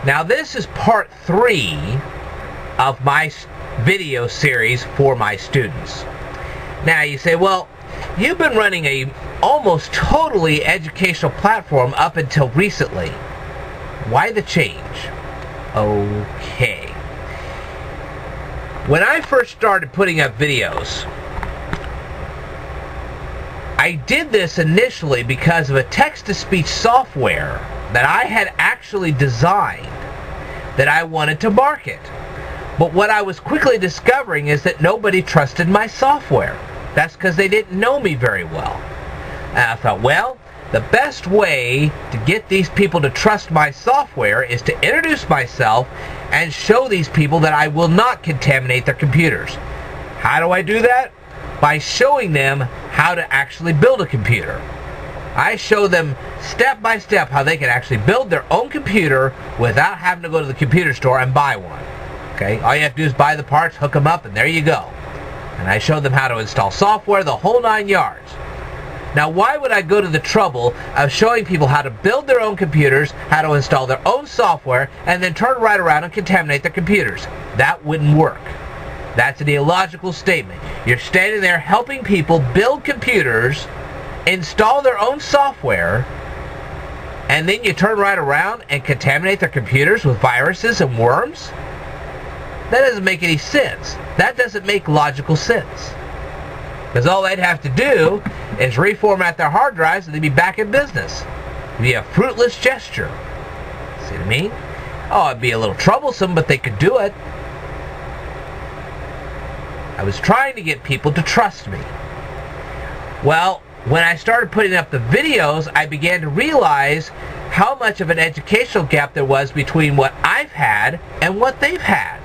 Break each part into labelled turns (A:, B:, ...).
A: Now this is part 3 of my video series for my students. Now you say, well, you've been running a almost totally educational platform up until recently. Why the change? Okay. When I first started putting up videos, I did this initially because of a text-to-speech software that I had actually designed that I wanted to market. But what I was quickly discovering is that nobody trusted my software. That's because they didn't know me very well. And I thought, well, the best way to get these people to trust my software is to introduce myself and show these people that I will not contaminate their computers. How do I do that? By showing them how to actually build a computer. I show them step by step how they can actually build their own computer without having to go to the computer store and buy one. Okay, all you have to do is buy the parts, hook them up, and there you go. And I show them how to install software, the whole 9 yards. Now, why would I go to the trouble of showing people how to build their own computers, how to install their own software, and then turn right around and contaminate their computers? That wouldn't work. That's an illogical statement. You're standing there helping people build computers, install their own software, and then you turn right around and contaminate their computers with viruses and worms? That doesn't make any sense. That doesn't make logical sense. Because all they'd have to do is reformat their hard drives and they'd be back in business. It'd be a fruitless gesture. See what I mean? Oh, it'd be a little troublesome, but they could do it. I was trying to get people to trust me. Well, when I started putting up the videos, I began to realize how much of an educational gap there was between what I've had and what they've had.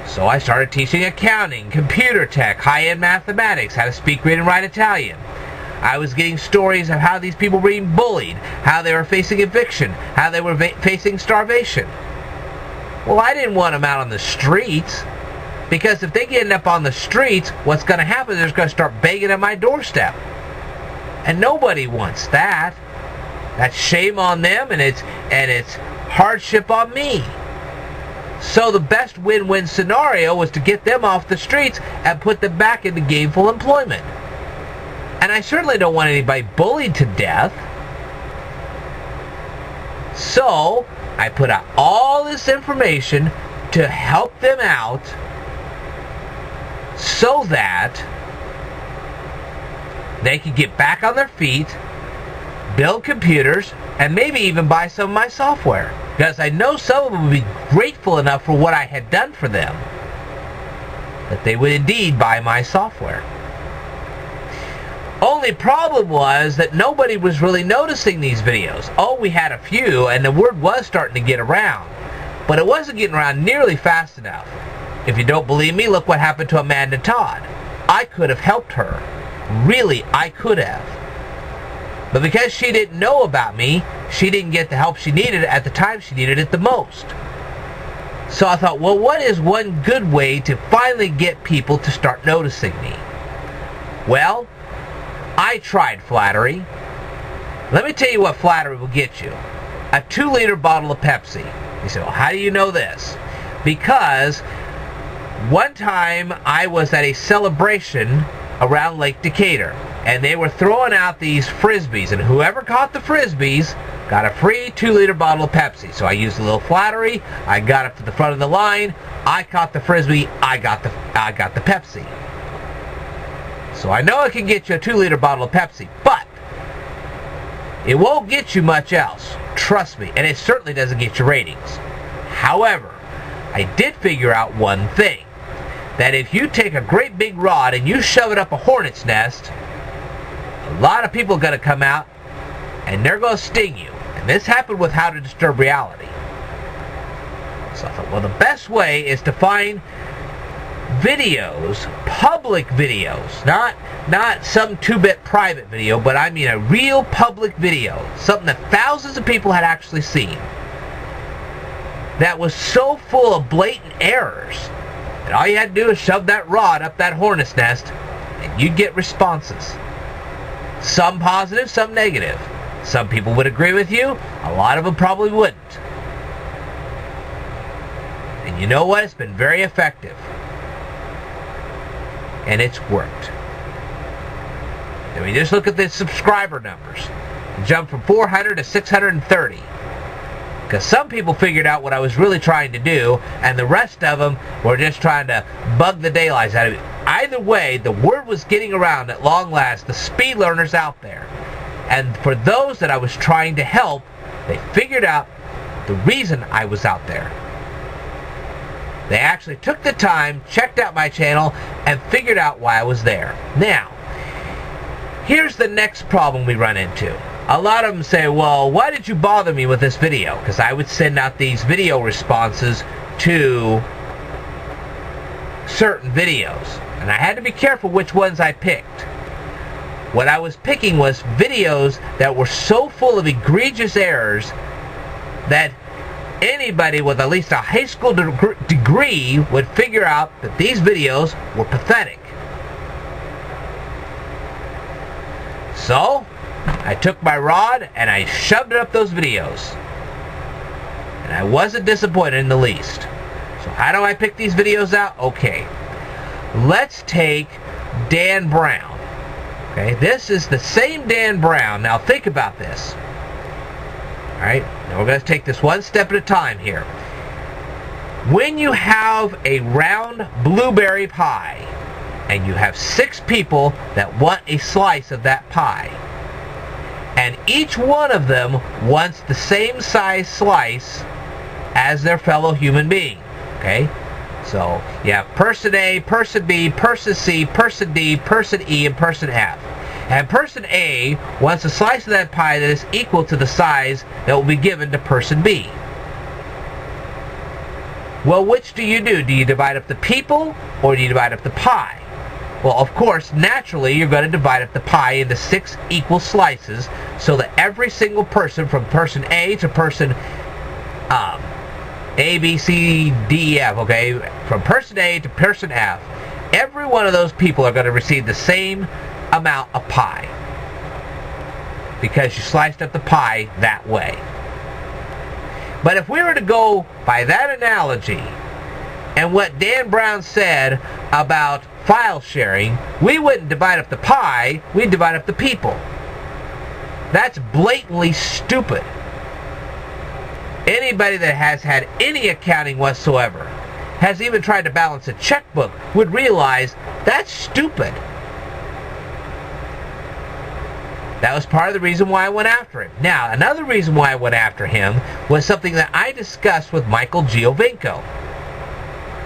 A: So I started teaching accounting, computer tech, high-end mathematics, how to speak, read, and write Italian. I was getting stories of how these people were being bullied, how they were facing eviction, how they were facing starvation. Well, I didn't want them out on the streets, because if they end up on the streets, what's going to happen is they're going to start begging at my doorstep. And nobody wants that. That's shame on them, and it's hardship on me. So the best win-win scenario was to get them off the streets and put them back into gainful employment. And I certainly don't want anybody bullied to death. So I put out all this information to help them out so that they could get back on their feet, build computers, and maybe even buy some of my software. Because I know some of them would be grateful enough for what I had done for them that they would indeed buy my software. Only problem was that nobody was really noticing these videos. Oh, we had a few, and the word was starting to get around. But it wasn't getting around nearly fast enough. If you don't believe me, look what happened to Amanda Todd. I could have helped her. Really, I could have. But because she didn't know about me, she didn't get the help she needed at the time she needed it the most. So I thought, well, what is one good way to finally get people to start noticing me? Well, I tried flattery. Let me tell you what flattery will get you. A 2-liter bottle of Pepsi. You say, well, how do you know this? Because one time I was at a celebration around Lake Decatur, and they were throwing out these Frisbees, and whoever caught the Frisbees got a free 2-liter bottle of Pepsi. So I used a little flattery. I got up to the front of the line. I caught the Frisbee. I got the Pepsi. So I know I can get you a 2-liter bottle of Pepsi, but it won't get you much else. Trust me, and it certainly doesn't get you ratings. However, I did figure out one thing. That if you take a great big rod and you shove it up a hornet's nest, a lot of people are going to come out and they're going to sting you. And this happened with How to Disturb Reality. So I thought, well, the best way is to find videos, public videos, not some 2-bit private video, but I mean a real public video, something that thousands of people had actually seen, that was so full of blatant errors that all you had to do is shove that rod up that hornet's nest and you'd get responses. Some positive, some negative. Some people would agree with you, a lot of them probably wouldn't. And you know what? It's been very effective. And it's worked. I mean, just look at the subscriber numbers. It jumped from 400 to 630. Because some people figured out what I was really trying to do, and the rest of them were just trying to bug the daylights out of me. Either way, the word was getting around at long last, the speed learners out there. And for those that I was trying to help, they figured out the reason I was out there. They actually took the time, checked out my channel, and figured out why I was there. Now, here's the next problem we run into. A lot of them say, well, why did you bother me with this video? Because I would send out these video responses to certain videos. And I had to be careful which ones I picked. What I was picking was videos that were so full of egregious errors that anybody with at least a high school degree would figure out that these videos were pathetic. So, I took my rod and I shoved it up those videos. And I wasn't disappointed in the least. So how do I pick these videos out? Okay. Let's take Dan Brown. Okay, this is the same Dan Brown. Now think about this. Alright, now we're going to take this one step at a time here. When you have a round blueberry pie, and you have 6 people that want a slice of that pie, and each one of them wants the same size slice as their fellow human being. Okay? So, you have person A, person B, person C, person D, person E, and person F. And person A wants a slice of that pie that is equal to the size that will be given to person B. Well, which do you do? Do you divide up the people, or do you divide up the pie? Well, of course, naturally, you're going to divide up the pie into 6 equal slices so that every single person from person A to person A, B, C, D, E, F, okay, from person A to person F, every one of those people are going to receive the same amount of pie because you sliced up the pie that way. But if we were to go by that analogy and what Dan Brown said about file sharing, we wouldn't divide up the pie, we'd divide up the people. That's blatantly stupid. Anybody that has had any accounting whatsoever, has even tried to balance a checkbook, would realize that's stupid. That was part of the reason why I went after him. Now, another reason why I went after him was something that I discussed with Michael Giovinco.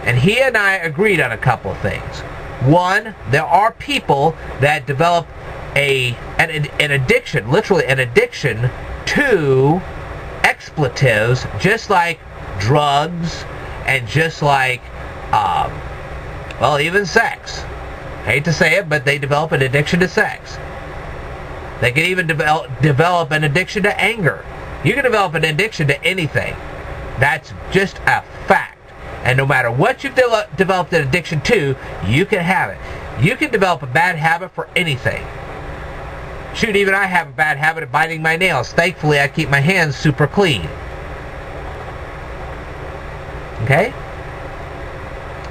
A: And he and I agreed on a couple of things. One, there are people that develop an addiction, literally an addiction to expletives, just like drugs and just like, well, even sex. I hate to say it, but they develop an addiction to sex. They can even develop an addiction to anger. You can develop an addiction to anything. That's just a fact. And no matter what you've developed an addiction to, you can have it. You can develop a bad habit for anything. Shoot, even I have a bad habit of biting my nails. Thankfully, I keep my hands super clean. Okay?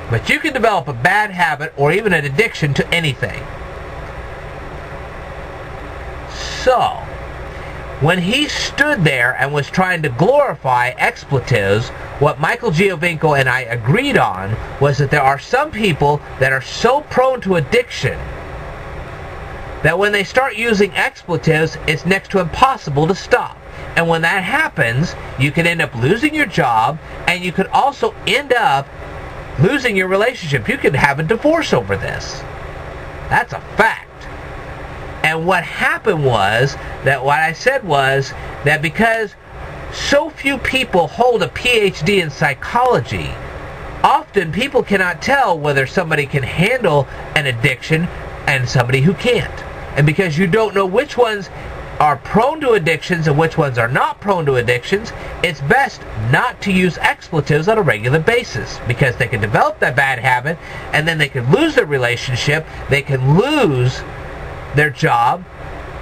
A: But you can develop a bad habit or even an addiction to anything. So, when he stood there and was trying to glorify expletives, what Michael Giovinco and I agreed on was that there are some people that are so prone to addiction that when they start using expletives, it's next to impossible to stop. And when that happens, you can end up losing your job, and you could also end up losing your relationship. You could have a divorce over this. That's a fact. And what happened was that what I said was that because so few people hold a PhD in psychology, often people cannot tell whether somebody can handle an addiction and somebody who can't. And because you don't know which ones are prone to addictions and which ones are not prone to addictions, it's best not to use expletives on a regular basis, because they can develop that bad habit and then they can lose their relationship, they can lose their job,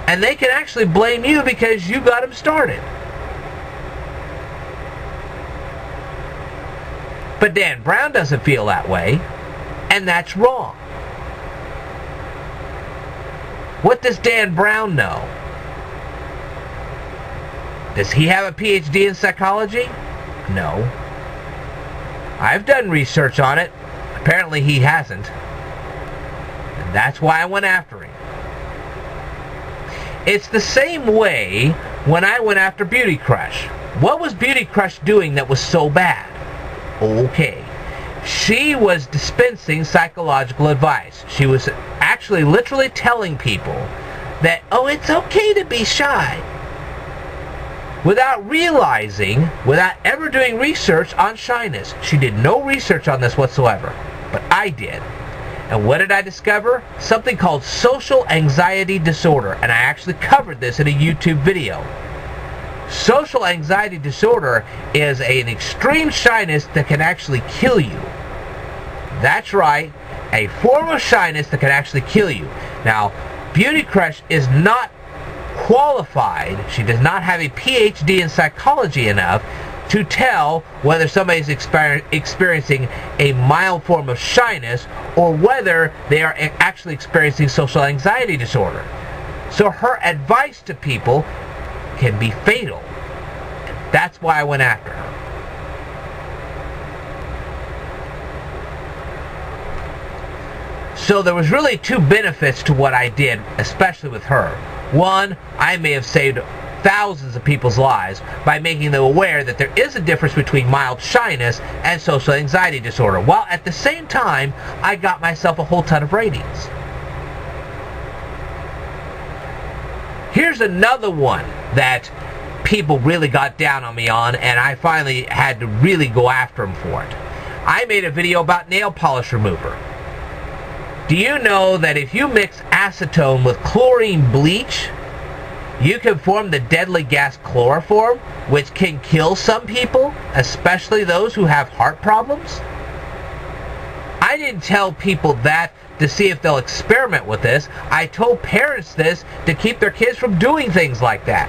A: and they can actually blame you because you got them started. But Dan Brown doesn't feel that way, and that's wrong. What does Dan Brown know? Does he have a PhD in psychology? No. I've done research on it. Apparently he hasn't. And that's why I went after him. It's the same way when I went after Beauty Crush. What was Beauty Crush doing that was so bad? Okay. She was dispensing psychological advice. She was actually literally telling people that, oh, it's okay to be shy. Without realizing, without ever doing research on shyness. She did no research on this whatsoever. But I did. And what did I discover? Something called social anxiety disorder. And I actually covered this in a YouTube video. Social anxiety disorder is an extreme shyness that can actually kill you. That's right, a form of shyness that can actually kill you. Now, Beauty Crush is not qualified. She does not have a PhD in psychology enough to tell whether somebody is experiencing a mild form of shyness or whether they are actually experiencing social anxiety disorder. So her advice to people can be fatal. That's why I went after her. So there was really two benefits to what I did, especially with her. One, I may have saved thousands of people's lives by making them aware that there is a difference between mild shyness and social anxiety disorder, while at the same time, I got myself a whole ton of ratings. Here's another one that people really got down on me on, and I finally had to really go after them for it. I made a video about nail polish remover. Do you know that if you mix acetone with chlorine bleach, you can form the deadly gas chloroform, which can kill some people, especially those who have heart problems? I didn't tell people that to see if they'll experiment with this. I told parents this to keep their kids from doing things like that.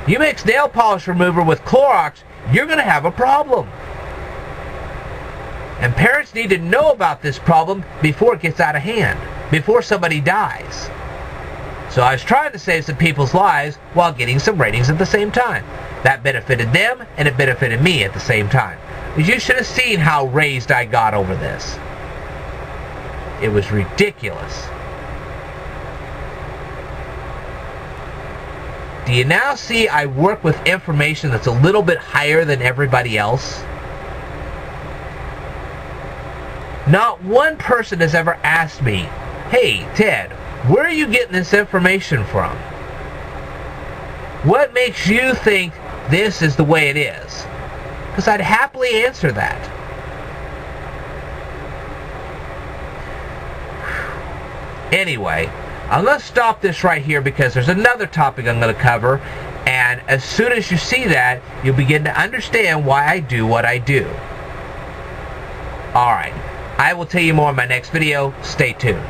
A: You mix nail polish remover with Clorox, you're going to have a problem. And parents need to know about this problem before it gets out of hand, before somebody dies. So I was trying to save some people's lives while getting some ratings at the same time. That benefited them, and it benefited me at the same time. You should have seen how raised I got over this. It was ridiculous. Do you now see I work with information that's a little bit higher than everybody else? Not one person has ever asked me, hey, Ted, where are you getting this information from? What makes you think this is the way it is? Because I'd happily answer that. Anyway, I'm going to stop this right here because there's another topic I'm going to cover, and as soon as you see that, you'll begin to understand why I do what I do. Alright, I will tell you more in my next video. Stay tuned.